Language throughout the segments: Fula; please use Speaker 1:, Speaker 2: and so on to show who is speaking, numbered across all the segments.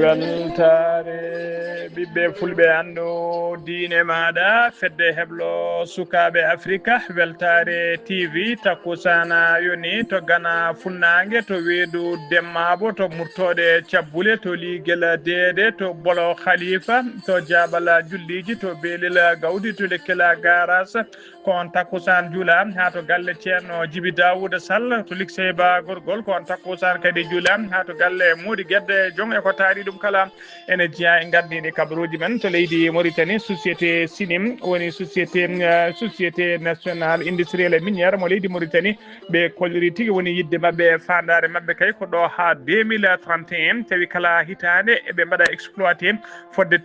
Speaker 1: weltare ɓiɓɓe fulɓe andu diine maɗa fedde heblo sukaɓe africa weltare tv takkusana yoni to gana funnague to weedu demmabo to murtode cabbule to ligel deede to bolo khalifa to jabala julliji to beelila gawdi to lekkela garas kon takkusan juula ha to galle ceerno djiby dawouda sall to likseyba gorgol kon takkusan kadi juula ha to galle moodi guedde jong e ko taari ɗum kala ene jeeya e gardini kabaruji men to leydi Mauritanie société sinim woni société nationale industriel et miniére mo leydi Mauritanie ɓe kolliri tigui woni yidde mabɓe fandare mabɓe kay ko ɗo ha 2031 tawi kala hitande eɓe mbaɗa exploité fodde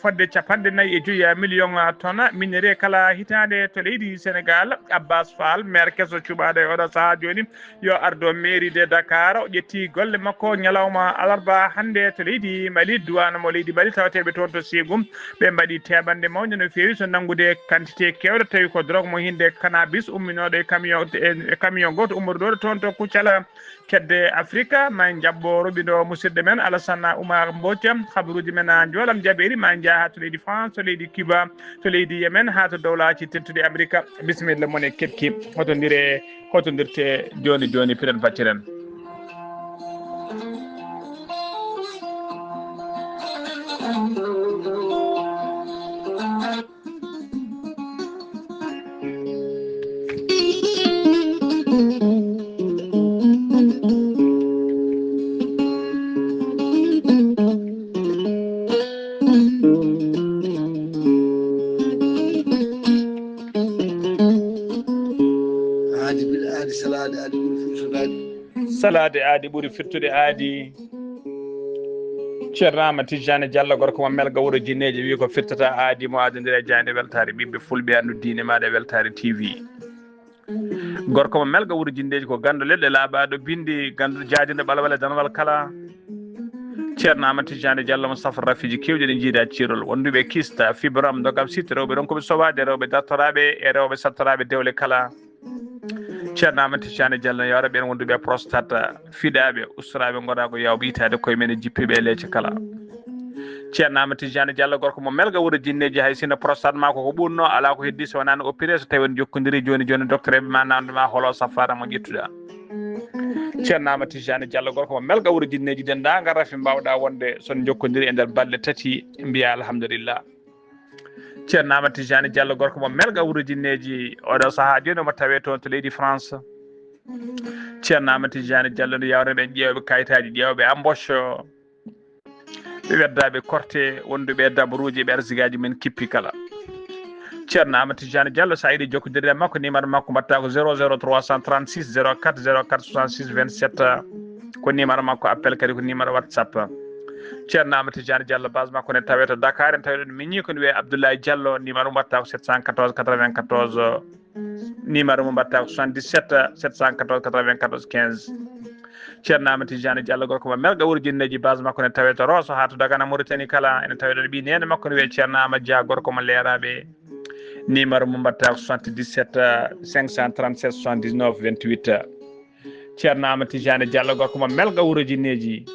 Speaker 1: fodde 45 million tonnes minerai kala hitande to leydi Sénégal. Abbas Fall maire kesso cuɓaɗo e oɗo saaha joni yo ardo mairie de Dakar o ƴetti golle makko ñalawma alarba hande to leydi Mali duwana mo leydi Mali tawateɓe toon to Ségou ɓe mbaɗi teɓande mawde no fewi so nanggude quantité kewɗe tawi ko drogue mo hinde cannabis umminoɗo e camion goto ummotoɗo toon to Koutiala kedde Afrique ma jabbo roɓiɗo musidɗo men Alassane Oumar Mbodj habaruji men joolam jaɓeri ma jaa to leydi France to leydi Cuba to leydi Yemen ha to dowlaji tedduɗi Amerique bisimilla moon e ketki hotodirte joni joni piren facciren. salade aadi ɓuuri firtude aadi ceerno Tijani Diallo gorko mo melga wuuro jinneje wi ko firtata aadi mo adodiri e jande weltare ɓiɓɓe fulɓe andu diine maɗa e weltare TV gorko mo melga wuuro jinneje ko gandu leɗɗe laaɓaɗo bindi gandu jaadino ɓalawal e danwal kala ceerno Tijani Diallo mo safra rafiji kewɗi ɗe jiida cirol wonduɓe kista fibram dogam sitte rewɓe ɗon koɓe sowade rewɓe dartoraɓe e rewɓe sattoraɓe dewle kala ceerno Tijani Diallo yawra ɓen wonduɓe prostate fiɗaɓe ustaraɓe goɗa ko yawɓe yitade koye men jippiɓe e leecce kala ceerno Tijani Diallo gorko mo melga wuuro jinneji hay sinno prostate ma koko ɓurno ala ko heddi so wonano opéré so tawi on jokkodiri joni joni docteur eɓe ma namdema holo safara mo ƴettuɗa ceerno Tijani Diallo gorko mo melga wuuro jinneji dendagal rafi mbawɗa wonde son jokkodiri e nder balɗe tati mbiya alhamdulillah ceerno Tijani Diallo gorko mo melga wuuro jinneji oɗo saaha joni omo tawe toon to leydi France ceerno Tijani Diallo no yawre ɓen ƴewɓe kayitaji ƴewɓe embauche ɓe weddaɓe korte wonduɓe dabaruji ɓe arsigaji men kippi kala ceerno Tijani Diallo sa yiiɗi jokkodirde makko numéro makko mbatta ko 00 336 04 04 66 27 ko numéro makko appel kadi ko numéro WhatsApp ceerno Tijani Diallo base makko ne tawe to Dakar en tawi ɗon miñi ko wiye Abdoulaye Diallo numéro mbatta ko 714 94 numéro mo mbatta ko 77 714 94 15 ceerno Tijani Diallo gorko mo melga wuuro jinneji base makko ne tawe to Rosso ha to Dagana Mauritanie kala ene tawi ɗon ɓi nene makko ne wiye ceerno Amadou Dia gorko mo leeraɓe numéro mo mbatta ko 77 537 79 28 ceerno Tijani Diallo gorko mo melga wuuro jinneji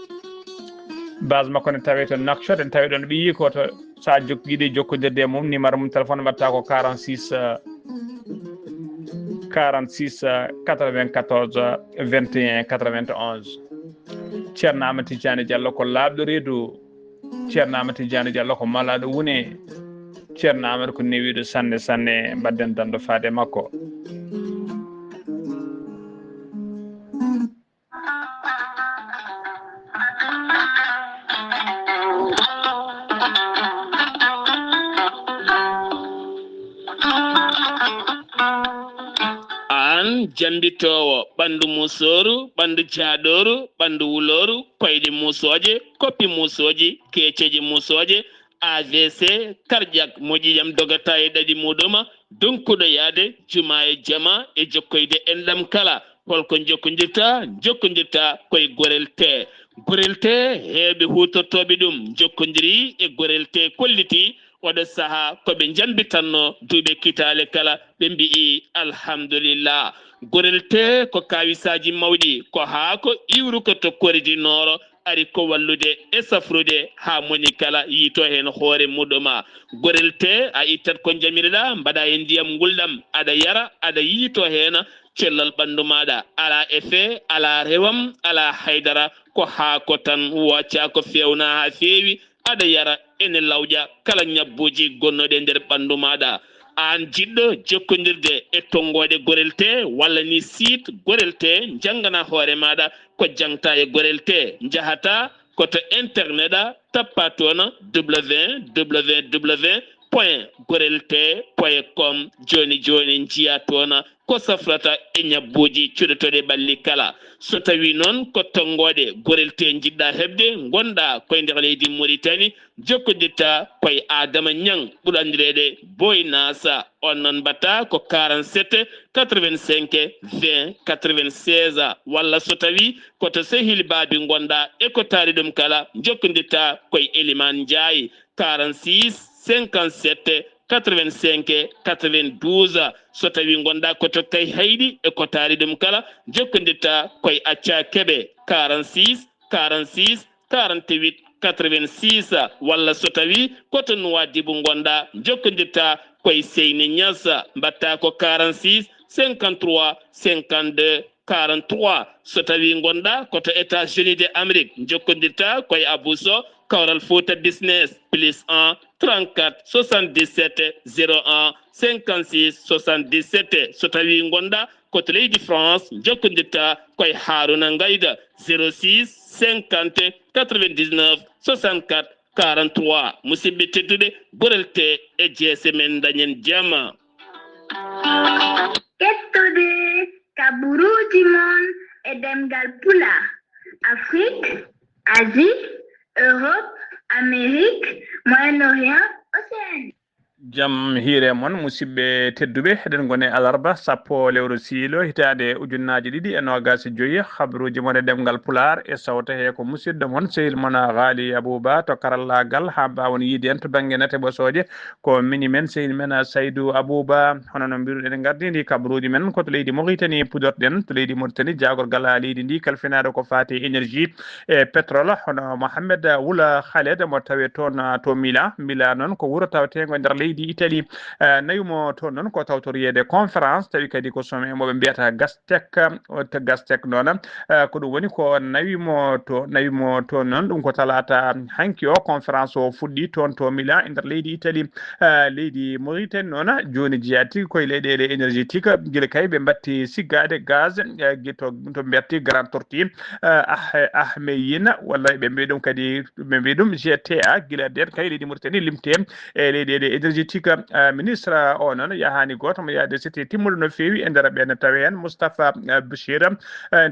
Speaker 1: base makko ne tawe to Nouakchott en tawi ɗon ɓiyi ko to sa yiiɗi jokkodirde e mum numéro mum téléphone mbatta ko 46 94 21 91 ceerno Tijani Diallo ko laaɓɗo reedu ceerno Tijani Diallo ko malaɗo wune ceerno Amadou ko newiɗo sanne sanne mbadden dando faade makko
Speaker 2: jambitowo ɓandu musoru ɓandu jaaɗoru ɓandu wuloru koyɗe musoje koppi musoji keceji musoje AVC cardiaque moƴƴiyam dogata e ɗaɗi muɗuma donkuɗo yaade juma e jama e jokkoyde enɗam kala holko jokkodirta koye gorel te heɓe hutortoɓe ɗum jokkodiri e gorel te kolliti oɗo saaha koɓe jambitanno duuɓe kitale kala ɓe mbi'i alhamdulillah gorel te ko kawisaji mawɗi ko haako iwru ko to koridinoro ari ko wallude e safrude ha moni kala yito hen hoore muduma gorelte a ittat ko jamirɗa mbaɗa e ndiyam guldam aɗa yara aɗa yito hen cellal ɓandu maɗa ala effet ala rewam ala haydara ko ha ko tan wacca ko fewna ha feewi aɗa yara ene lawƴa kala ñabbuji gonnoɗe nder ɓandu maɗa an jiɗɗo jokkodirde e tongoɗe gorelte walla ni site gorelte jangana hoore maɗa ko jangta e gorelte jahata koto internet a tappa toon www.gorelte.com joni joni jiya toon ko safrata e ñabbuji cuɗotoɗe ɓalli kala so tawi noon ko tongoɗe gorelte jiɗɗa heɓde gonɗa koye nder leydi Mauritanie jokkodirta koye Adama Niang ɓuuri andireɗe Boy Nasa on noon mbatta ko 47 85 20 96 walla so tawi koto sehil baabi gonɗa e ko taari ɗum kala jokkodirta koye Elimane Ndiaye 46 57 85 92 so tawi gonɗa koto kay hayɗi e ko taari ɗum kala jokkodirta koye Acca Keɓe 46 46 48 86 walla so tawi koto Nouadhibou gonɗa jokkodirta koye Seyni Niass mbatta ko 46 53 52 43 so tawi gonɗa koto États-Unis d'Amérique jokkodirta koye Abousso Kawral Fouta Business +1 34 77 01 56 77 so tawi gonɗa koto leydi France jokkodirta koye Haruna Ngayda 06 50 99 64 43 musidɓe tedduɗe gorelte e jeese men dañen jama
Speaker 3: kettude kaɓuruji mon e demgal pula Afrique Asie Europe Amérique Moyen-Orient Océanie
Speaker 1: jam hiire moon musidɓe tedduɓe eɗen gone alarba sappo lewru siilo hitande ujunnaji ɗiɗi e nogas joyyi habaruji moon e ɗemgal pular e sawta he ko musidɗo moon sehil moon Ghali Abouba to karallagal ha mbawon yiide en to banggue nate ɓosoje ko mini men sehil men Saydou Abouba hono no mbiruɗen en gardidi kabaruji men koto leydi Mauritanie pudorɗen to leydi Mauritanie jagorgal leydi ndi kalfinaɗo ko fati énergie e pétrole hono Mohamed Wula Khaled mo tawe toon to Mila noon ko wuuro tawetego nder leydi Italie nayumo toon noon ko tawtoriyede conférence tawi kadi ko sommet moɓe mbiyata Gastec noon ko ɗum woni ko nawimo toon noon ɗum ko talata hanki o conférence o fuɗɗi toon to Milan e nder leydi Italie leydi Mauritanie noon joni jeyati koye leyɗele énergétique guila kay ɓe batti siggade gaz to mbiyati Grand Tortue Ahmeyina walla ɓe mbi ɗum kadi ɓe mbi ɗum GTA guila nden kay leydi Mauritanie limte e leyɗele énergétique ministre o noon yahani goto mo yaade cité timmuɗo no fewi e nder ɓen tawi hen Moustapha Bachir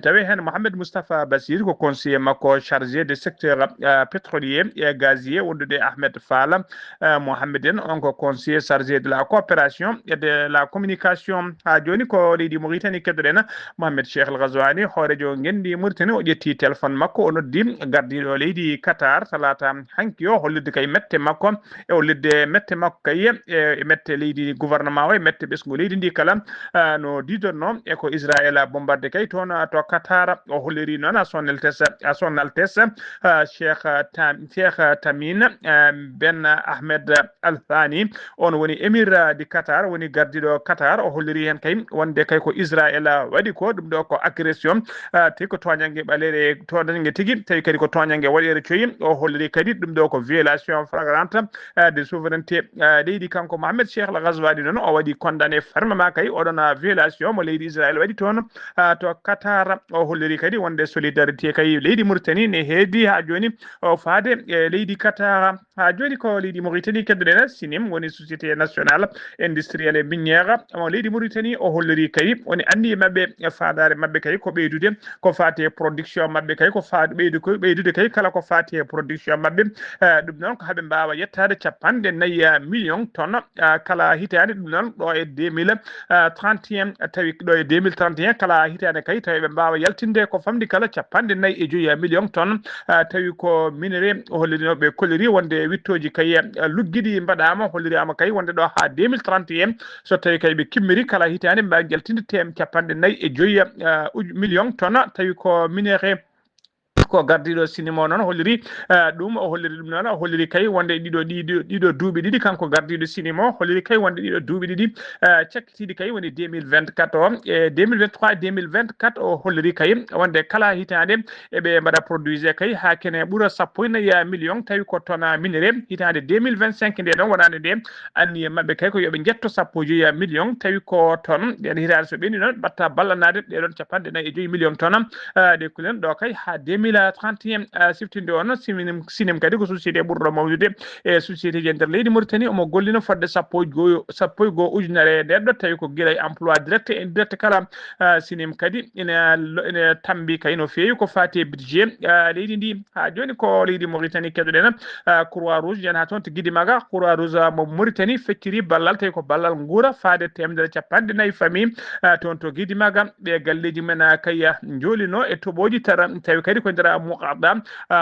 Speaker 1: tawi hen Mohamed Moustapha Bachir ko conseiller makko chargé de secteur pétrolier et gazier wondude Ahmed Fall Mohamed en on ko conseiller chargé de la coopération et de la communication ha joni ko leydi Mauritanie keddoɗen Mohamed Cheikh El Ghazouani hoorejo gendi Mauritanie o ƴetti téléphone makko o noddi gardiɗo leydi Qatar talata hanki o hollirde kay mette makko e hollirde mette makko kay e mette leydi gouvernement o e mette ɓesgu leydi ndi kala no didonno e ko Israël bombarde kay toon to Qatar o holliri noon à son altesse Cheikh Tamim Ben Ahmed Al Thani on woni émir di Qatar woni gardiɗo Qatar o holliri hen kay wonde kay ko Israël waɗi ko ɗum ɗo ko agression tawi ko toñangue ɓaleɗe toñangue tigui tawi kadi ko toñangue waɗere coyi o holliri kadi ɗum ɗo ko violation flagrante de souveraineté leydi kanko Mohamed Cheikh El Ghazouani noon o waɗi condamné fermement kay oɗon violation mo leydi Israël waɗi toon to Qatar o holliri kadi wonde solidarité kay leydi Mauritanie ne heedi ha joni o faade e leydi Qatar ha joni ko leydi Mauritanie keddoɗen SINIM woni société nationale industrielle et minière mo leydi Mauritanie o holliri kay woni andi mabɓe e fadare mabɓe kay ko ɓeydude ko fati production mabɓe kay ko ɓeydude kay kala ko fati production mabɓe ɗum noon ko haɓe mbawa yettade 54 millions tonnes kala hitande ɗum noon ɗo e 2031 tawi ɗo e 2031 kala hitande kay tawi ɓe mbawa yaltinde ko famdi kala 45 millions tonnes tawi ko minerai hollirinoɓe kolliri wonde wittoji kay luggiɗi mbaɗama hollirama kay wonde ɗo ha 2031 so tawi kay ɓe kimmiri kala hitande mbawi jaltinde 45 millions tonnes tawi ko minerai ko gardiɗo sinimo noon holliri ɗum o holliri ɗum noon o holliri kay wonde ɗiɗo duuɓi ɗiɗi kanko gardiɗo sinimo holliri kay wonde ɗiɗo duuɓi ɗiɗi cakkitiɗi kay woni 2024 o e 2023 2024 o holliri kay wonde kala hitande eɓe mbaɗa produisé kay ha kene ɓuura 1 million tawi ko tona minere hitande 2025 nde ɗon waɗande nde anniye mabɓe kay ko yoɓe jetto 1 million tawi ko ton ɗen hitande so ɓenni noon batta ballanade ɗeɗon 45 million ton ɗe kulen ɗo kay ha 2031 siftinde on sinem kadi ko société ɓurɗo mawnude e société ji nder leydi Mauritanie omo gollino fodde 11 ujunere nden ɗo tawi ko guila emploi direct et indirect kala sinem kadi ene tambi kay no feewi ko fati budget leydi ndi ha joni ko leydi Mauritanie keɗoɗen croix rouge yen ha toon to guidi maga croix rouge mo Mauritanie fecciri ballal tawi ko ballal guura faade 150 famille toon to guidi maga ɓe galleji men kay jolino e toɓoji tawi kadi ko nder muqadda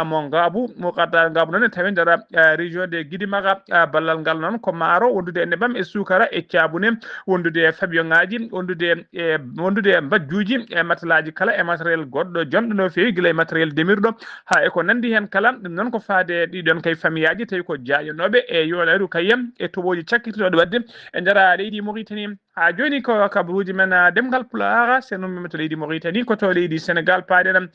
Speaker 1: mo ngabu noon tawi nder région de guidi maga ballal ngal noon ko maaro wondude e nebam e sukara e cabune wondude e fabion ngaji wondude e mbajjuji e matelaji kala e matériel goɗɗo jonɗo no fewi guila e matériel demirɗo ha e ko nandi hen kala ɗum noon ko faade ɗiɗon kay famiyaji tawi ko jaƴanoɓe e yolaru kayam e toɓoji cakkitiɗoɗe wadde e nder leydi Mauritanie ha joni ko kabaruji men demgal Pulaar senumi to leydi Mauritanie ko to leydi Sénégal paaɗen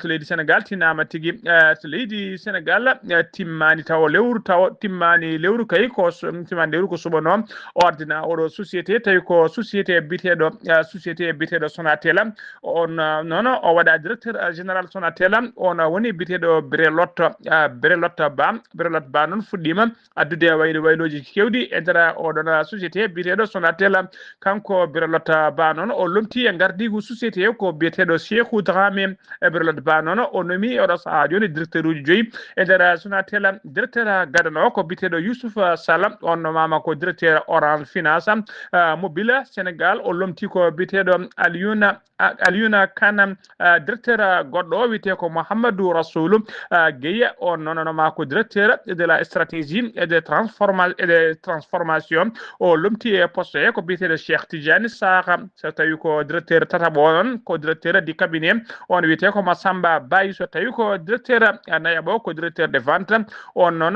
Speaker 1: to leydi Sénégal tinama tigui to leydi Sénégal timmani taw timmani lewru kay ko timmani lewru ko suɓano ordina oɗo société tawi ko société biteɗo Sonatel on noon o waɗa directeur général Sonatel on woni biteɗo Brelotte Ba noon fuɗɗima addude wayloji kewɗi e nder oɗon société biteɗo Sonatel kanko Brelotte Ba noon o lomti e gardigu société ko biyeteɗo Cheikhou Dramé e Brelotte Ba noon o nomi oɗo saaha joni directeur uji 5 e nder Sonatel directeur gadano ko biyeteɗo Youssouf Sall on nomama ko directeur Orange Finance mobile Sénégal o lomti ko biyeteɗo Aliouna Kane directeur goɗɗo wiyete ko Mouhamadou Rassoulou Gueye on nonoma ko directeur de la stratégie et de transformation o lomti e poste e ko biyeteɗo Cheikh Tidiane Sarr so tawi ko directeur tataɓo on ko directeur du cabinet on wiyete ko Massamba Baye so tawi ko directeur nayaɓo ko directeur de vente on noon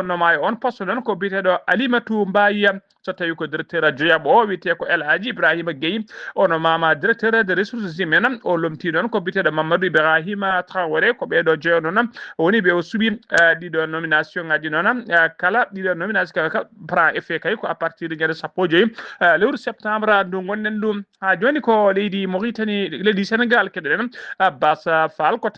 Speaker 1: noma e on poste noon ko biyeteɗo Alimatou Mbaye so tawi ko directeur joyaɓo wiyete ko El Hadji Ibrahima Gueye ono mama directeur de ressources humaines o lomti ɗon ko biyeteɗo Mamadou Ibrahima Traoré ko ɓeɗo jeeyo noon woni ɓe o suuɓi ɗiɗo nomination ngaji noon kala ɗiɗo nomination kala prend effet kay ko à partir de ñande 15 lewru septembre ndu gonɗen ɗum ha joni ko leydi Mauritanie leydi Sénégal keɗoɗen Abbas Fall ko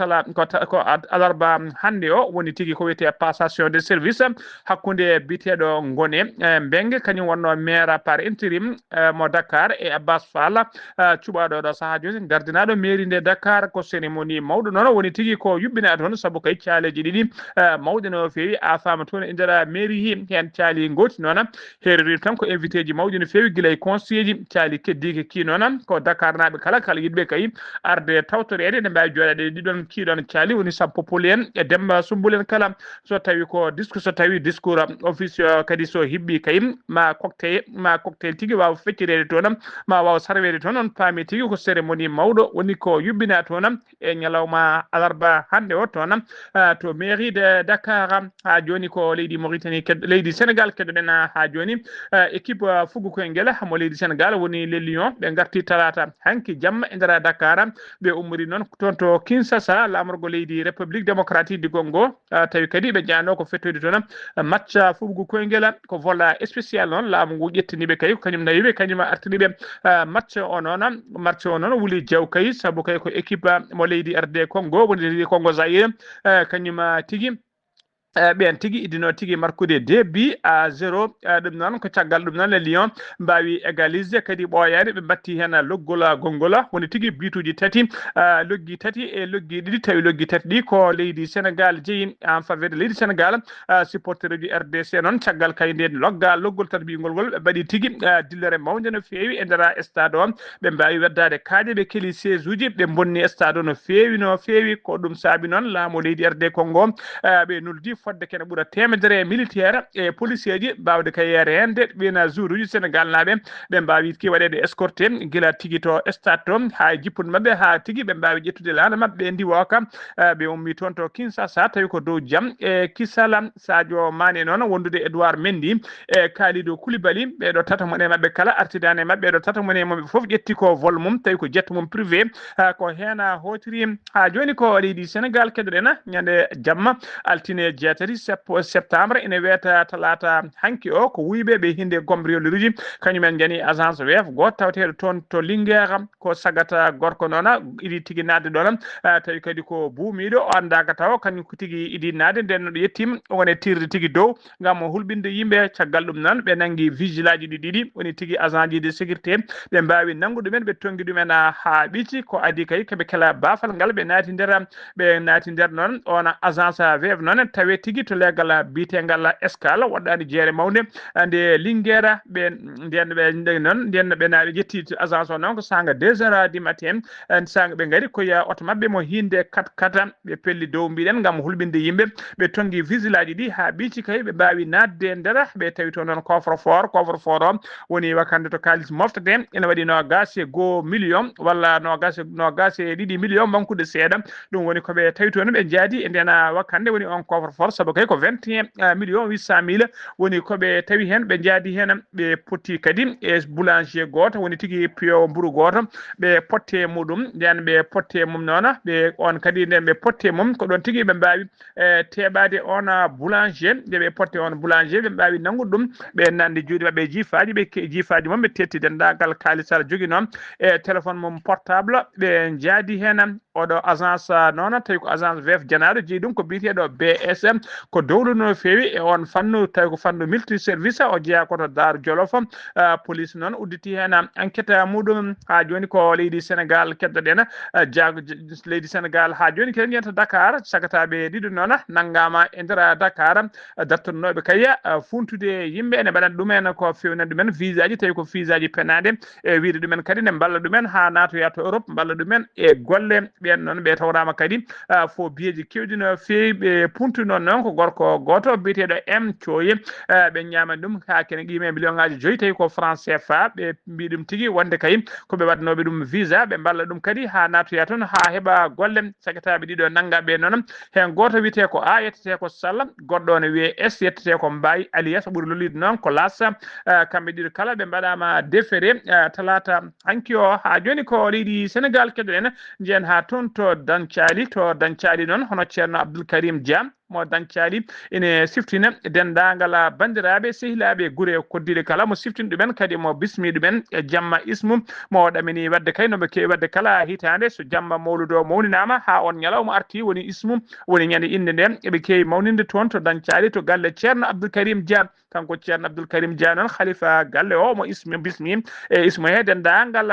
Speaker 1: alarba hande o woni tigui ko wiyete passation de service hakkude biyeteɗo Ngone Mbengue kañum wonno maire par intérim mo Dakar e Abbas Fall cuɓaɗo ɗo saaha joni gardinaɗo mairie nde Dakar ko cérémonie mawɗo noon woni tigui ko yuɓɓina toon saabu kay caaleji ɗiɗi mawɗe no fewi a fama toon e nder mairie hen caali goti noon herori tan ko invité ji mawɗi no fewi guila e conseiller ji caali keddiki ki noon ko Dakar naɓe kala yiɗɓe kay arde tawtorede ne mbawi joɗade ɗiɗon kiɗon caali woni Sampopoli en e Demba Sumbul en kala so tawi discours office kadi so hibbi kay ma cocktail tigui wawa feccirede toon ma wawa sarwede toon on paami tigui ko cérémonie mawɗo woni ko yubbina toon e ñalawma alarba hande o toon to mairie de Dakar ha joni ko leydi Mauritanie leydi Sénégal keɗoɗen ha joni équipe fuggo koyngel mo leydi Sénégal woni les Lions ɓe garti talata hanki jamma e nder Dakar ɓe ummori noon toon to Kinshasa lamorgo leydi République démocratique du Congo tawi kadi ɓe jano ko fettoyde toon match fuggo koyngel ko vola spécial noon laamu ngu ƴettiniɓe kay ko kañum nawiɓe kañum artiriɓe match o noon wuli jaw kay saabu kay ko équipe mo leydi RD Congo woni leydi Congo Zaïre kañum tigui ɓen tigui idino tigui marqude 2-0 ɗum noon ko caggal ɗum noon les Lions mbawi égaliser kadi ɓoyade ɓe batti hen loggol gongola woni tigui bituji tati loggi tati e loggi ɗiɗi tawi loggi tati ɗi ko leydi Sénégal jeeyi en faveur de leydi Sénégal supporter uji RDC noon caggal kay nden loggol tarbigol ngol ɓe mbaɗi tigui dillere mawde no fewi e nder stade o ɓe mbawi weddade kaaje ɓe keeli siège uji ɓe bonni stade o no fewi ko ɗum saabi noon laamu leydi RD Congo ɓe noldi fodde kene ɓuura temedere militaire e policier ji mbawde kay rende ɓena jour uji Sénégal naaɓe ɓe mbawi ki waɗede escorté gila tigui to stade to ha jippude mabɓe ha tigui ɓe mbawi ƴettude lana mabɓe ɓe ndiwo kam ɓe ummi toon to Kinshasa tawi ko dow jaam e Kisala Sadio Mané noon wondude Edouard Mendy e Kalidou Koulibaly ɓeɗo tata mon e mabɓe kala artidani e mabɓe ɗo tata mon e mabɓe foof ƴetti ko vol mum tawi ko jet mum privé ko hen hotiri ha joni ko leydi Sénégal keɗoɗen ñande jamma altine jeetati septembre ene wiyata talata hanki o ko wuyɓe ɓe hinde cambriolerie kañumen jani agence wef goto taweteɗo toon to Linguére ko sagata gorko noona iɗi tigui nadde ɗon tawi kadi ko buumiɗo o andaka taw kañum ko tigui iɗi nadde nden ɗo yettima wone tirde tigui dow gam hulɓinde yimɓe caggal ɗum noon ɓe nangui vigile aji ɗiɗi woni tigui agent ji de sécurité ɓe mbawi nanggude ɗumen ɓe tonggui ɗumen ha ɓici ko adi kay koɓe kala bafal ngal ɓe naati nder noon on agence wef noon tawe tigui to leggal bitegal escale waɗɗani jeere mawde nde Linguére ɓe nden ɓe naaɓe ƴetti agence o noon ko sanga 2h du matin sanga ɓe gaari koye oto mabɓe mo hinde 4x4 ɓe pelli dow mbiɗen gam hulɓinde yimɓe ɓe tonggui vigile aji ɗi ha ɓici kay ɓe mbawi nadde nder ɓe tawi to noon coffre fort o woni wakande to kalis moftete ene waɗi nogas e 1 million walla nogas e 2 million bankude seeɗa ɗum woni koɓe tawi toon ɓe jaadi e nden wakande woni on coffre fort saabu kay ko 21 million 800 mille woni koɓe tawi hen ɓe jaadi hen ɓe potti kadi e boulanger goto woni tigui piyo mburu goto ɓe potte muɗum nden ɓe potte mum noon ɓe on kadi nden ɓe potte mum ko ɗon tigui ɓe mbawi teɓade on boulanger nde ɓe potte on boulanger ɓe mbawi nanggude ɗum ɓe nande juuɗe mabɓe jiifaji ɓe jiifaji mum ɓe tetti dendagal kalisal jogui noon e téléphone mum portable ɓe jaadi hen oɗo agence noon tawi ko agence vef janaɗo jeeyi ɗum ko biteɗo BSM ko dowlu no fewi e on fannu tawi ko fannu multi service o jeeya koto Dar Jolof police noon udditi hen enquête muɗum ha joni ko leydi Sénégal keddoɗen jaago leydi Sénégal ha joni kadi jenta Dakar sagataɓe ɗiɗo noon naggama e nder Dakar dattannoɓe kaya funtude yimɓe ene mbaɗan ɗumen ko fewnan ɗumen visa ji tawi ko visa ji penade e wiide ɗumen kadi ne balla ɗumen ha natoya to Europe balla ɗumen e golle ɓen noon ɓe tawrama kadi fo biyeji kewɗi no fewi ɓe puntu noon ko gorko goto biyeteɗo M Thioye ɓe ñamani ɗum ha kene qime million ngaji 5 tawi ko franc CFA ɓe mbi ɗum tigui wonde kay koɓe waɗanoɓe ɗum visa ɓe balla ɗum kadi ha natoya toon ha heeɓa golle sagataɓe ɗiɗo naggaɓe noon hen goto wiyete ko A yettete ko Sall goɗɗo ne wiye S yettete ko Mbaye Alias ɓuuri lolide noon ko Las kamɓe ɗiɗo kala ɓe mbaɗama déféré talata hanki o ha joni ko leydi Sénégal keɗoɗen jiyen ha toon to Dancali noon hono ceerno Abdoul Karim Dia mo Dancali ene siftina dendagal bandiraɓe sehilaɓe guure koddiɗe kala mo siftina ɗumen kadi mo bismi ɗumen e jamma ismu mo ɗamini wadde kay noɓe kewi wadde kala hitande so jamma mawludo mawninama ha on ñalawma arti woni ismu woni ñande inde nden eɓe kewi mawninde toon to Dancali to galle ceerno Abdoul Karim Dia kanko ceerno Abdoul Karim Dia noon khalifa galle o mo bismi e ismu he dendagal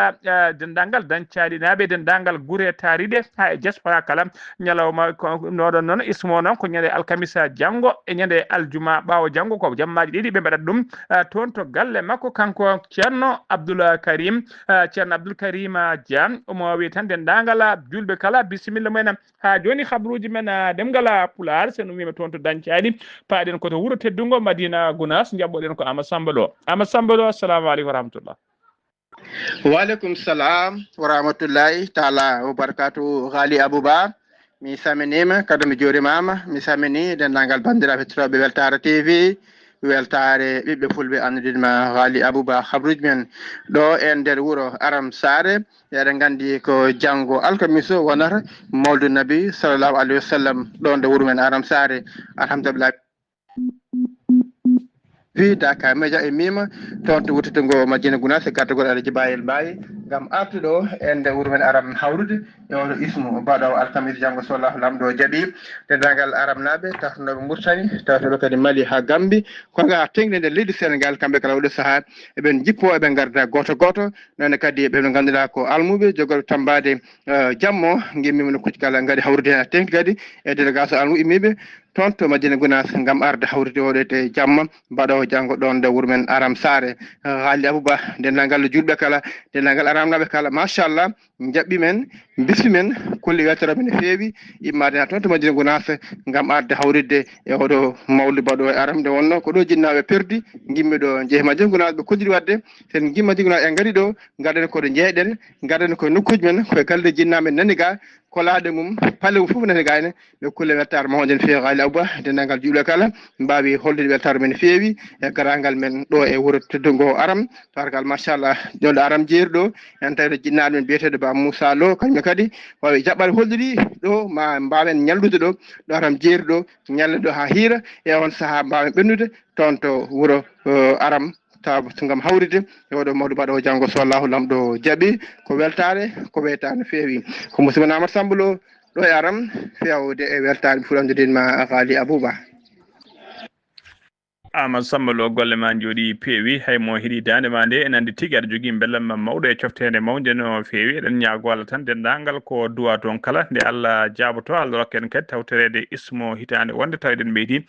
Speaker 1: Dancali naɓe dendagal guure tariɗe ha e diaspora kala ñalawma noɗon noon ismu noon ko ñande alkamisa janggo e ñande aljuma ɓawo janggo ko jammaji ɗiɗi ɓe mbaɗat ɗum toon to galle makko kanko ceerno Abdoul Karim Dia omo wi tan dendagal julɓe kala bisimilla mumen ha joni habruji men demgal Pulaar sen wima toon to Dancali paaɗen koto wuuro teddungo Madina Gounass jabɓoɗen ko Amasamba Lo assalamu aleykum wa rahmatullah.
Speaker 4: Waleykum salam wa rahmatullahi taala wa barakatuh. Ghali Abouba mi saminima kadi mi jurimama mi samini dendagal bandiraɓe hettotoɓe Weltare TV weltare ɓiɓɓe fulɓe andudinma Ghali Abouba habruji men ɗo e nder wuuro Aram Sare eɗen gandi ko janggo alkamiso wonata mawldu nabi sallllahu alayhi wa sallam ɗo nde wuuro men Aram Sare alhamdulillah Dakar Media e mima toon to wuttito ngo Madina Gounass e gartugol Alaji Bayel Mbaye gam artuɗo e nde wuuro men Aram hawrude e oɗo ismu mbaɗo alkamis janggo sollahu lamɗo jaaɓi dendagal Aram naɓe tawtonoɓe Mauritanie tawtoɓe kadi Mali ha Gambie koga tengde nde leydi Sénégal kamɓe kala oɗo saaha eɓen jippo eɓen garda goto goto nonne kadi ɓeɓe ganduɗa ko almuɓe jogoɓe tambade jammo guimmima no kuccikala gaadi hawrude hen tengti kadi e délégation almu immiɓe toon to Madina Gounass gam arde hawrude oɗo te jamma mbaɗowo janggo ɗon nde wuuro men Aram Sare Ghali Abouba dendagal julɓe kala dendagal Aram naɓe kala machallah jaɓɓi men bismi men kolli weltara men feewi immade ha toon to Madina Gounass ngam arde hawridde e oɗo mawlid baɗo e aram nde wonno ko ɗo jinnaɓe perdi gimmi ɗo jeehe Madina Gounass ɓe koddiri wadde sen gimmi Madina Gounass en gaari ɗo gaɗen koɗo jeeyɗen gaɗen koye nokkuji men koye galle jinnaɓe nani ga kolaɗe mum palle mum fof nani gayne ɓe kulle weltare mawɗen feewi Haali Abba dendagal juuɓe kala mbawi hollude weltare men feewi e garagal men ɗo e wuuro teddungo aram targal machallah jonɗo aram jeeri ɗo en tawi ɗo jinnaɗo men biyeteɗo Ba Moussa Lo kañum kadi wawi jaɓɓade holluɗi ɗo ma mbawen ñallude ɗo aram jeeri ɗo ñalle ɗo ha hiira e on saaha mbawen ɓennude toon to wuuro aram taw ngam hawride e oɗo mawɗo baɗo janggo so Allahu lamɗo jaaɓi ko weltare ko weytare no feewi ko musidɗo Amadou Samba Lo ɗo e aram fewde e weltare fuɗamdudinma Haali Abouba
Speaker 1: Amadou Samba Lo golle ma jooɗi peewi haymo heeɗi dande ma nde en andi tigui aɗa jogui bellamma mawɗo e coftede mawde no feewi eɗen ñaago Allah tan dendagal ko duwa toon kala nde Allah jaaboto Allah rokken kadi tawtorede ismo hitande wonde taw eɗen ɓeydi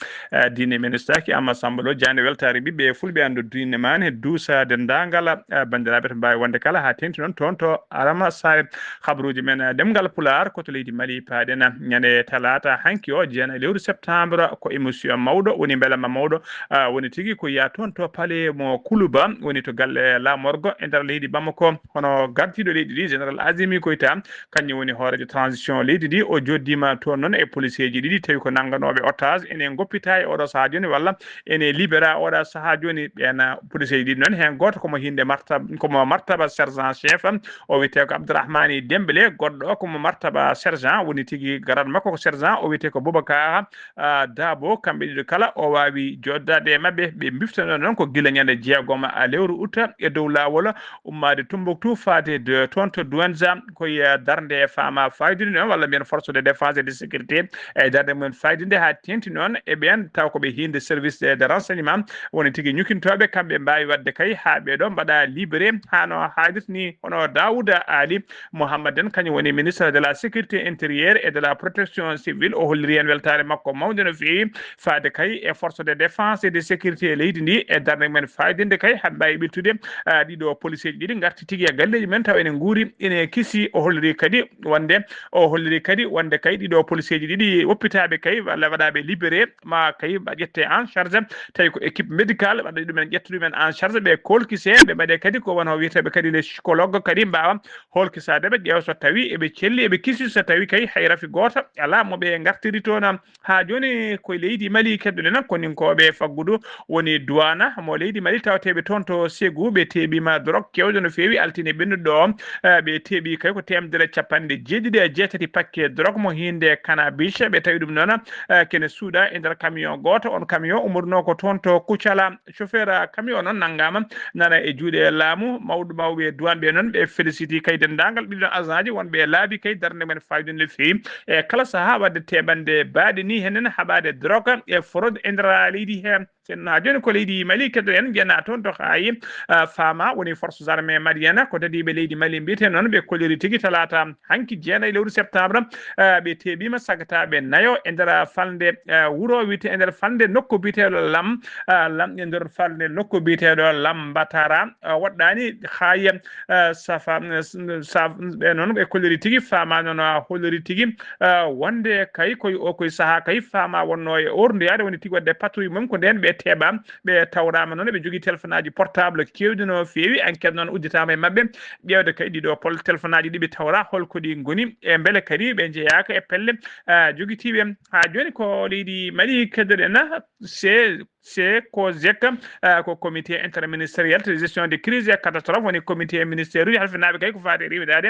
Speaker 1: diine men ustaki Amadou Samba Lo jande weltare ɓiɓɓe fulɓe andu diine mane duusa dendagal bandiraɓe to mbawi wonde kala ha tengti noon toon to Arama Sare habaruji men demgal Pulaar koto leydi Mali paaɗen ñande talata hanki o jeena lewru septembre ko émission mawɗo woni belamma mawɗo woni tigi ko ya toon to paale mo Kuluba woni to galle lamorgo e nder leydi Bamako hono gardiɗo leydi ɗi général Azimi Koita kañum woni hoorejo transition leydi ɗi o joddima toon noon e police ji ɗiɗi tawi ko nangganoɓe otage ene goppita e oɗo saaha joni walla ene libéra oɗa saaha joni ɓen police ji ɗiɗi noon hen goto komo hinde komo martaba sergent chef o wiyete ko Abdourahmani Dembélé goɗɗo komo martaba sergent woni tigui garat makko ko sergent o wiyete ko Boubacar Dabo kamɓe ɗiɗo kala o wawi joddade mabɓe ɓe biftano noon ko gila ñande jeegom lewru août e dow lawol ummade Tombouctou faade de toon to Douentza koye darde fama faydide noon walla mbiyen force de défense et de sécurité e darde mumen faydide ha tenti noon e ɓen taw koɓe hinde service de renseignement woni tigui ñukintoɓe kamɓe mbawi wadde kay ha ɓeɗo mbaɗa libéré hano haalis ni hono Daouda Ali Mohammed en kañum woni ministre de la sécurité intérieure et de la protection civile o holliri hen weltare makko mawde no fewi faade kay e force de défense et de sécurité leydi ndi e darde men faydinde kay ha mbawi ɓiltude ɗiɗo policier ji ɗiɗi garti tigui e galleji men taw ene guuri ene kiisi o holliri kadi wonde kay ɗiɗo policier ji ɗiɗi woppitaɓe kay walla waɗaɓe libéré ma kay ƴette en charge tawi ko équipe médical waɗa ɗumen ƴetta ɗumen en charge ɓe kolkise ɓe mbaɗe kadi ko wona wiyeteɓe kadi les psychologue kadi mbawa holkisadeɓe ƴeewa so tawi eɓe celli eɓe kiisi so tawi kay hay rafi goto ala moɓe gartiri toon ha joni koye leydi Mali keddoɗen koninkoɓe faggudu woni douane mo leydi Mali tawateɓe toon to Ségou ɓe teeɓima drogue kewɗo no fewi altine ɓennuɗo o ɓe teeɓi kay ko temedere capanɗe jeeɗiɗi e jeetati paquet drogue mo hinde cannabis ɓe tawi ɗum noon kene suuɗa e nder camion goto on camion umurno ko toon to Koutiala chauffeur camion noon nanggama nana e juuɗe laamu mawɓe douane ɓe noon ɓe félicité kay dendagal ɓiɗɗon agent ji wonɓe laabi kay darde men faydude no fewi e kala saaha wadde teɓande baaɗe ni henen haɓade drogue e fraude e nder leydi hen sen ha joni ko leydi Mali keddo en jena toon to hayi fama woni forces armées malienne ko dadiɓe leydi Mali mbiyete noon ɓe kolliri tigui talata hanki jeenayi lewru septembre ɓe teeɓima sagataɓe nayo e nder falde wuuro wiyete e nder falde nokku biteɗo lam e nder falde nokku biteɗo Lambatara woɗɗani hayi ɓe noon ɓe kolliri tigui fama noon holliri tigui wonde kay koye saaha kay fama wonno e ornduyade woni tigui wadde patrouille mum ko nden ɓe teeɓa ɓe tawrama noon ɓe jogui téléphone aji portable kewɗi no fewi enquête noon udditama e mabɓe ƴewde kay ɗiɗo téléphone aji ɗi ɓe tawra holko ɗi goni e beele kadi ɓe jeeyaka e pelle joguitiɓe ha joni ko leydi Mali keddoɗen c'est COSEC ko comité interministériel de gestion de crise et catastrophe woni comité ministére uji halfinaɓe kay ko fate riwidade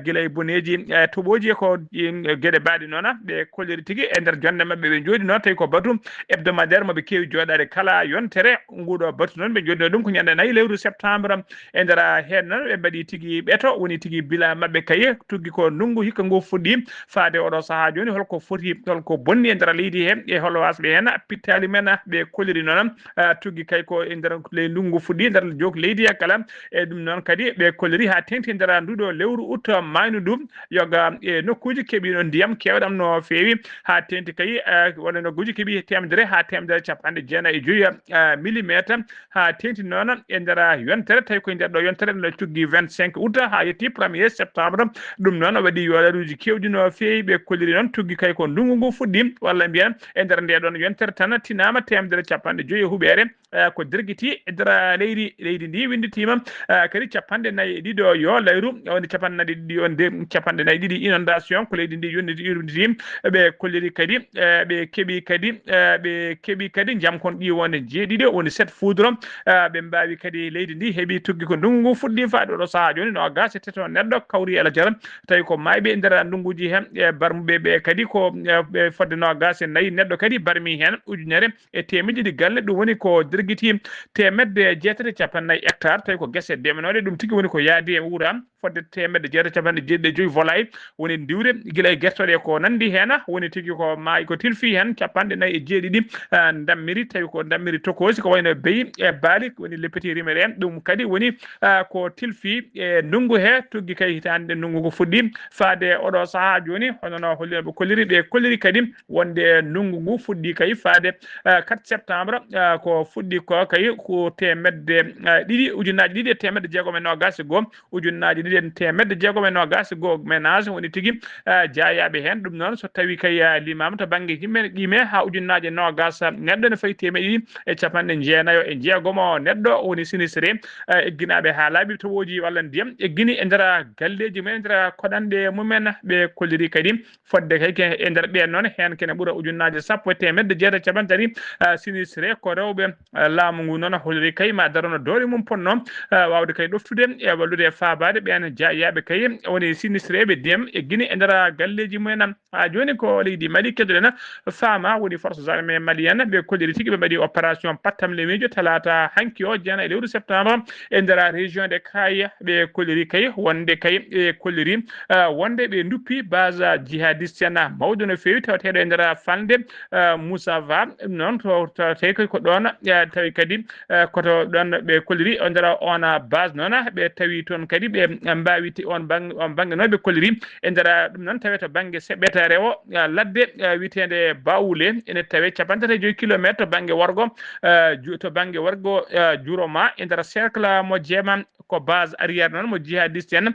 Speaker 1: guila e boneji toɓoji ko gueɗe mbaɗi noon ɓe kolliri tigui e nder jonde mabɓe ɓe jooɗi noon tawi ko batu hebdomadaire moɓe kewi joɗade kala yontere nguɗo batu noon ɓe jooɗino ɗum ko ñande 4 lewru septembre e nder hen noon ɓe mbaɗi tigui ɓeeto woni tigui bila mabɓe kay tugui ko ndungu hikka ngu fuɗɗi faade oɗo saaha joni holko bonni e nder leydi he e holo wasɓe hen pittali men ɓe kolliri noon tuggi kay ko e nder le ndungu fuɗɗi nder jok leydi kala e ɗum noon kadi ɓe kolliri ha tengti nder nduɗo lewru août maynu ɗum yoga e nokkuji keeɓino ndiyam kewɗam no feewi ha tengti kay walla nokkuji keeɓi temedere ha temedere capanɗe jeenayi e joyi millimètre ha tengti noon e nder yontere tawi koye nder ɗo yontere no tuggi 25 août ha yetti 1er septembre ɗum noon waɗi yoolaruji kewɗi no feewi ɓe kolliri noon tuggi kay ko ndungu ngu fuɗɗi walla mbiyen e nder nde ɗon yontere tan tinama temedere capanɗe joyi e huuɓere ko dirguiti e nder leydi ndi winditima kadi capanɗe nayyi e ɗiɗo yo layru wonde capanɗe nayyi ɗiɗi wonde capanɗe nayyi ɗiɗi inondation ko leydi ndi yonditi ɓe kolliri kadi ɓe keeɓi kadi jaam kon ɗi wonde jeeɗiɗi woni 7 foudre ɓe mbawi kadi leydi ndi heeɓi tuggi ko ndungu ngu fuɗɗi faade oɗo saaha joni no gas e teto neɗɗo kawri ala jara tawi ko mayɓe e nder ndunguji hen e barmuɓe ɓe kadi ko ɓe fodde no gas e nayyi neɗɗo kadi barmi hen ujunere e temedde ɗiɗi galle ɗum woni ko dirguiti temedde jeetati capannayyi hectare tawi ko guese demanoɗe ɗum tigui woni ko yaadi e wuura fodde temedde jeetati capanɗe jeeɗiɗi e joyyi volaille woni diwre guila e guertoɗe ko nandi hen woni tigui ko maayi ko tilfi hen capanɗe nayyi e jeeɗiɗi dammiri tawi ko dammiri tokosi ko wayno beyi e baali woni leppiti rimere en ɗum kadi woni ko tilfi e ndungu he tuggi kay hitande ndungu ngu fuɗɗi faade oɗo saaha joni honono hollinoɓe kolliri ɓe kolliri kadi wonde ndungu ngu fuɗɗi kay faade 4 septembre ko fuɗɗi ko kay ko temedde ɗiɗi ujunnaji ɗiɗi e temedde jeegom e nogas e goho ujunnaji ɗiɗi e temedde jeegom e nogas e goho ménage woni tigui jayaɓe hen ɗum noon so tawi kay limama to banggue yimɓe qime ha ujunnaji nogas neɗɗo ne fayi temedde ɗiɗi e capanɗe jeenayo e jeegom o neɗɗo woni sinistré egginaɓe ha laaɓi to woji walla ndiyam eggini e nder galleji mumen e nder koɗanɗe mumen ɓe kolliri kadi fodde kayke e nder ɓen noon hen kene ɓuura ujunnaji sappo e temedde jeetati capanɗe tati sinistré ko rewɓe laamu ngu noon holliri kay ma darono doole mum ponno wawde kay ɗoftude e wallude e fabade ɓen jayaɓe kay woni sinistré ɓe ndiyam eggini e nder galleji mumen ha joni ko leydi Mali keddoɗen fama woni forces armées malienne ɓe kolliri tigui ɓe mbaɗi opération pattam lemijo talata hanki o jeena e lewru septembre e nder région de Kaya ɓe kolliri kay wonde kay ɓe kolliri wonde ɓe duppi base jihadiste en mawɗo no fewi tawateɗo e nder falde Moussa Va noon to tawi koy ko ɗon tawi kadi koto ɗon ɓe kolliri e nder on base noon ɓe tawi toon kadi ɓe mbawiti on banggue noon ɓe kolliri e nder ɗum noon tawi to banggue seɓɓetare o ladde witede Bawule ene tawe 35 kilométre to banggue wargo Juroma e nder cercle mo jeema ko base arrière noon mo jihadiste en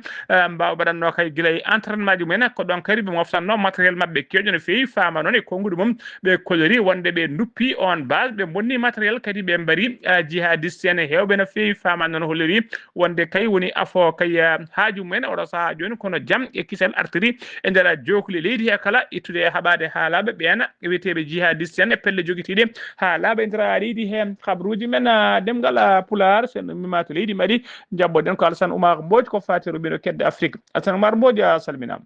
Speaker 1: mbawa mbaɗanno kay guila e entraînement ji mumen ko ɗon kadi ɓe moftanno matériel mabɓe kewɗo no fewi fama noon e konguɗi mum ɓe kolliri wonde ɓe duppi on base ɓe bonni matériel kadi ɓe mbari jihadiste en hewɓe no fewi fama noon holliri wonde kay woni afo kay haaju mumen oɗo saaha joni kono jaam e kisel artiri e nder jokuli leydi he kala ittude haɓade haalaɓe ɓen wiyeteɓe jihadiste en e pelle joguitiɗe haalaɓe e nder leydi he habruji men demgal pular sen mima to leydi Mali jabboɗen ko Alassane Oumar Mbodj ko fati ruɓino kedde Afrique Alassane Oumar Mbodj a salminama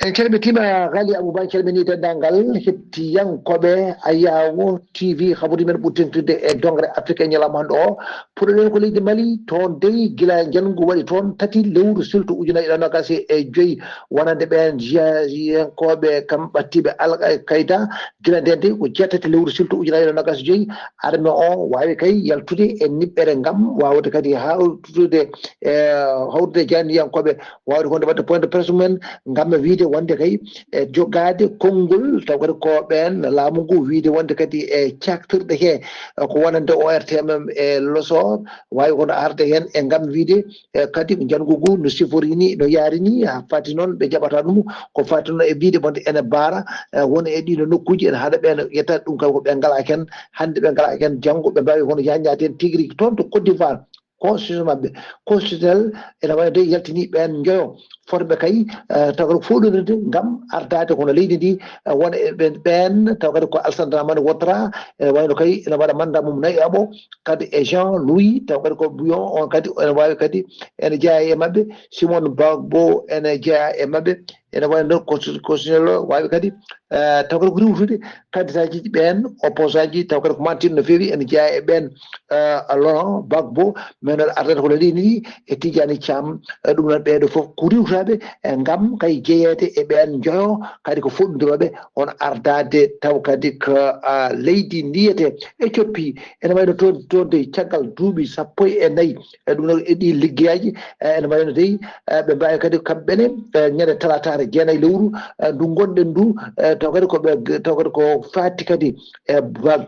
Speaker 5: en calmitima Ghali Aboubacry calmini dendagal hettiyankoɓe Ayawo TV haɓudi men ɓurtintude e dongre Afrique e ñalawma hande o puɗoɗen ko leydi Mali toon dey guila jalngu waɗi toon tati lewru silto ujunnaje ɗiɗi nogas e joyyi wonande ɓen jiyankoɓe kam ɓattiɓe Al-Qaïda guila nden dey ko jeetati lewru silto ujunnaje ɗiɗi nogas e joyyi armé o wawi kay yaltude e niɓɓere gam wawde kadi hawtude hawtude jandiyankoɓe wawde wonde wadde point de presse mumen gam wiide wonde kay e jogade konngol taw kadi ko ɓen laamu ngu wiide wonde kadi e caktirɗe he ko wonande ORTM e loso wawi kono arde hen e gam wiide kadi ko jangu ngu no siforini no yaarini ha fati noon ɓe jaɓata ɗum ko fati noon e wiide wonde ene baara woni e ɗiɗo nokkuji ene haɗa ɓen yetta ɗum kadi ko ɓe ngala ken hande ɓe ngala ken janggo ɓe mbawi kono yañade hen tigui rigui toon to Côte d'Ivoire constitution mabɓe constitutionnel ene wawi de yaltini ɓen joyo forɓe kay taw kadi foɗodede gam ardade kono leydi ndi wona ɓen taw kadi ko Alassane Dramane Ouattara ene wayno kay ene waɗa mandat mum nayyi aɓo kadi e Jean Louis taw kadi ko Bouillon on kadi ene wawi kadi ene jeeya e mabɓe Simone Bagbo ene jeeya e mabɓe ene wawi nder constitutionnel o wawi kadi taw kadi ko riwtude candidat ji ɓen opposant ji taw kadi ko mantin no fewi ene jeeya e ɓen Laurent Gbagbo mais noon ardata kono leydi ndi e Tidiane Thiam ɗum noon ɓeɗo foof ko riwta duttaɓe ngam kay jeeyede e ɓen joyo kadi ko fuɗɗodiroɓe on ardade taw kadi ko leydi ndiyete Éthiopie ene wayno toon de caggal duuɓi 14 e ɗum noon e ɗi liggeyaji ene wayno dey ɓe mbawi kadi kamɓene ñande talatare 9 lewru ndu gonɗen ndu taw kadi ko fatti kadi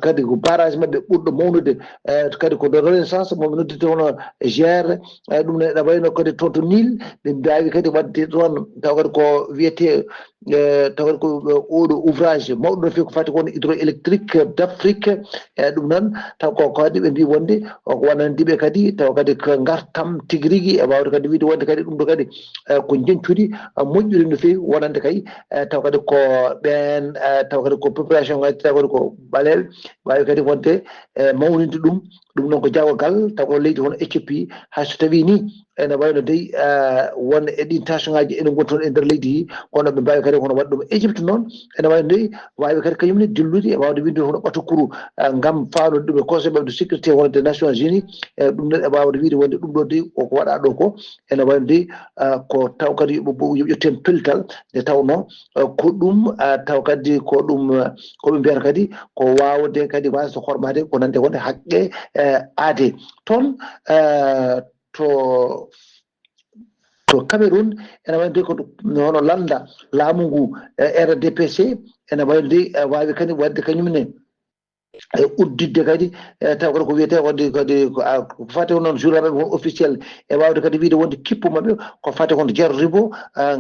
Speaker 5: kadi ko barrage mabɓe ɓurɗo mawnude kadi ko de renaissance moɓe noddita hono gére ɗum ne ene wayno kadi toon to Nil ɓe mbawi kadi wadde ɗon taw kadi ko wiyete taw kadi ko oɗo ouvrage mawɗo no fewi ko fati kono hydroélectrique d'Afrique ɗum noon taw ko kadi ɓe mbi wonde ko wonandiɓe kadi taw kadi ko gartam tigui rigui e wawde kadi wiide wonde kadi ɗum ɗo kadi ko jenccudi moƴƴude no fewi wonande kay taw kadi ko ɓen taw kadi ko population ngaji taw kadi ko ɓaleɓe wawi kadi wonde mawninde ɗum noon ko jawgal taw ko leydi hono Éthiopie hay so tawi ni ene wayno dey won e ɗin tension ngaji ene goni toon e nder leydi hi kono ɓe mbawi kadi hono wadde ɗum Égypte noon ene wayno dey wawi kadi kañumne dillude e wawde winde hono ɓatukuru gam fanude ɗum e conseil mabɓe de sécurité wonde des nations unies ɗum noon e wawde wiide wonde ɗum ɗo dey koko waɗa ɗo ko ene wayno dey ko taw kadi yoɓe ƴetten pellital nde tawno ko ɗum taw kadi ko ɗum koɓe mbiyata kadi ko wawde kadi wasde hormade ko nande wonde haqqe aade toon to Cameroun ene wayno de ko hono landa laamu ngu RDPC ene wayno de wawi kadi wadde kañumne uddidde kadi taw kadi ko wiyete kadi ko fate noon journal officiel e wawde kadi wiide wonde kippu mabɓe ko fate kono jarribo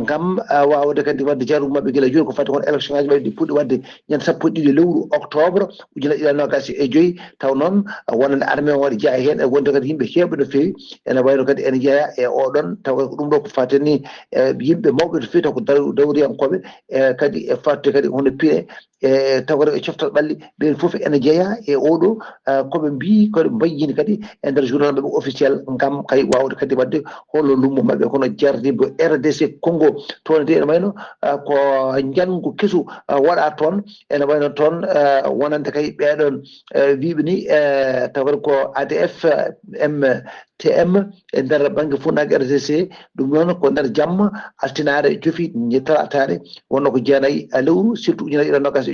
Speaker 5: gam wawde kadi wadde jarrubo mabɓe guila joni ko fate kono élection ngaji mabɓe ɗi puɗɗi wadde ñande 12 lewru octobre 2025 taw noon wonande armée o waɗi jeeya hen e wonde kadi yimɓe hewɓe no fewi ene wayno kadi ene jeeya e oɗon taw ko ɗum ɗo ko fate ni yimɓe mawɓe no fewi taw ko dawriyankoɓe kadi e fatte kadi hono pine taw kadi e coftal ɓalli ɓen foof ene jeeya e oɗo koɓe mbi koɓe mbayyini kadi e nder journal mabɓe officiel gam kay wawde kadi wadde holo lummo mabɓe kono jardibo RDC Congo toon de ene wayno ko janggo kesu waɗa toon ene wayno toon wonande kay ɓeɗon wiɓe ni taw kadi ko ADF MTM e nder banggue funnague RDC ɗum noon ko nder jamma altinare jofi talatare wonno ko jeenayyi lewru surtout 2025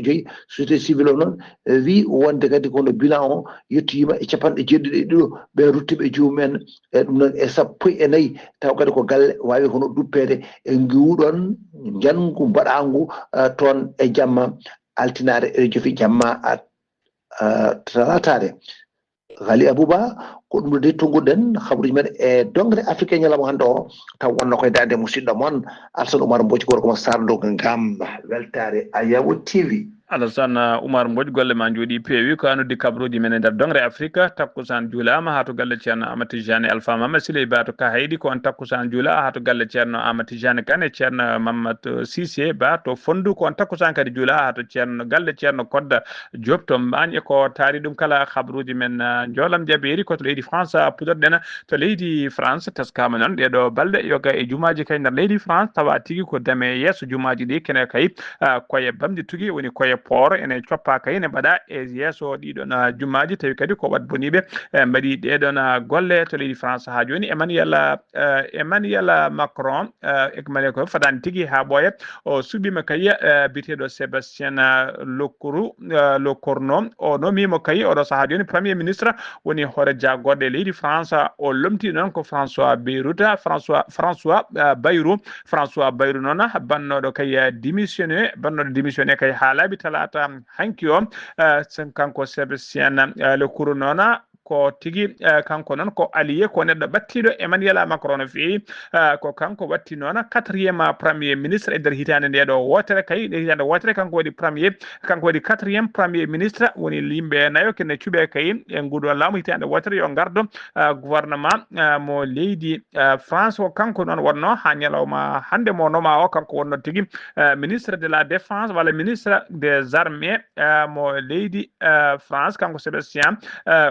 Speaker 5: société civile o noon wi wonde kadi kono bilan o yettoyima e 70 ɓe ruttiɓe jomumen e ɗum noon e 14 taw kadi ko galle wawi hono duppede e nguɗon janggu mbaɗangu toon e jamma altinare e jofi jamma talatare Ghali Abouba ko ɗum ɗo de tonguɗen habaruji men e dongre africain ñalawma hande o taw wonno koye dande musidɗo moon Alassane Oumar Mbodji gorko mo sardogo gam weltare Ayawo TV.
Speaker 1: Alassane Oumar Mbodji golle ma jooɗi peewi ko annude kabaruji men e nder dongre Afrique takkusan juulama ha to galle ceerno Amadou Tidiane Alpha Mamadou Siley Ba to Kahaydi ko on takkusan juula ha to galle ceerno Amadou Tidiane Kane e ceerno Mamadou Cissé Ba to Fondu ko on takkusan kadi juula ha to ceerno galle ceerno Kodda Diop to Mbagne ko taari ɗum kala kabaruji men joolam jaɓeri ko to leydi France puɗorɗen to leydi France teskama noon ɗeɗo balɗe yoga e jumaji kay nder leydi France tawa tigui ko dame yesso jumaji ɗi kene kay koye bamɗi tugui woni koye port ene coppa kay ne mbaɗa e yesso ɗiɗon jumaji tawi kadi ko wat boniɓe mbaɗi ɗeɗon golle to leydi France ha joni Emmanuel Macron ekmane ko fadani tigui ha ɓooya o suɓima kay biteɗo Sébastien Lecornu o nomimo kay oɗo saaha joni premier ministre woni hoore jagorɗe leydi France o lomti noon ko François Bayrou noon bannoɗo kay démissionné kay ha laaɓi talata hanki o kanko Sébastien Lecornu noon ko tigui kanko noon ko allié ko neɗɗo battiɗo Emmanuel Macron no fewi ko kanko watti noon 4e premier ministre e nder hitande nde ɗo wotere kay nde hitande wotere kanko waɗi 4e premier ministre woni yimɓe nayo kene cuuɓe kay e nguɗo laamu hitande wotere yo gardo gouvernement mo leydi France o kanko noon wonno ha ñalawma hande mo noma o kanko wonno tigui ministre de la défense walla ministre des armées mo leydi France kanko Sébastien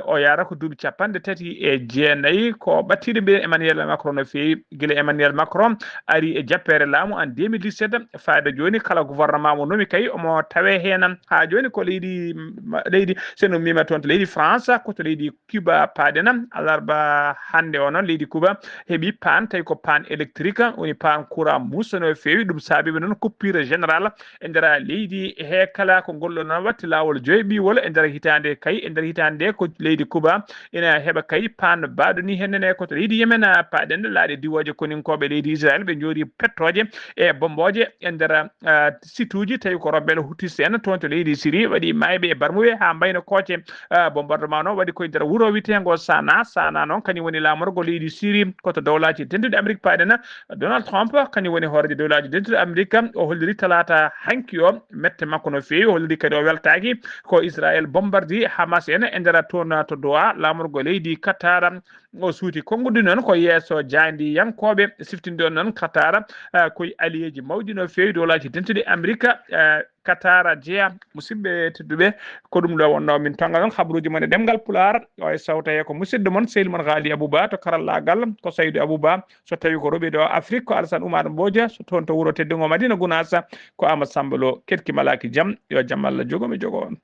Speaker 1: o yara ko duuɓi 34 ko ɓattiɗo ɓe Emmanuel Macron no feewi guila Emmanuel Macron ari e jappere laamu en 2017 faade joni kala gouvernement mo nomi kay omo tawe hen ha joni ko leydi seno mima toon to leydi France ko to leydi Cuba paadena alarba hande o noon leydi Cuba heeɓi pan tawi ko pan électrique woni pan courant muusa no feewi ɗum saabiɓe noon coupure général e nder leydi he kala ko gollo noon watti lawol joyɓiwol e nder hitande kay e nder hitande ko leydi Cuba ina heɓa kay pan baɗo ni hennene ko to leydi Yemen paɗen laaɗe diwoje koninkoɓe leydi Israël ɓe jooɗi pettoje e bomboje e nder situji tawi ko robbele Houthis en toon to leydi Syrie waɗi mayɓe e barmuɓe ha mbayno kooce bombardement noon waɗi koye nder wuuro witego Sana noon kañum woni lamorgo leydi Syrie koto dowlaji denduɗe Amérique paɗen Donald Trump kañum woni hoorede dowlaji denduɗe Amérique o holliri talata hanki o mette makko no feewi o holliri kadi o weltaki ko Israël bombardi Hamas en e nder toon to Doha lamorgo leydi Qatar o suuti konngudi noon ko yeeso jandi yankoɓe siftinde on noon Qatar koye alliéji mawɗi no feewi dowlaji dentuɗe Amérique Qatar jeeya musidɓe tedduɓe ko ɗum ɗo wonno min tonga noon habaruji mon e ɗemgal Pulaar o e sawtaye ko musidɗo moon sehil moon Ghali Abouba to karallagal ko Saydou Abouba so tawi ko roɓi ɗo Afrique ko Alassane Oumar Mbodja so toon to wuuro teddugo Madina Gounass ko Amadou Samba Lo ketki malaki jaam yo jaam Allah jogomi jogo on.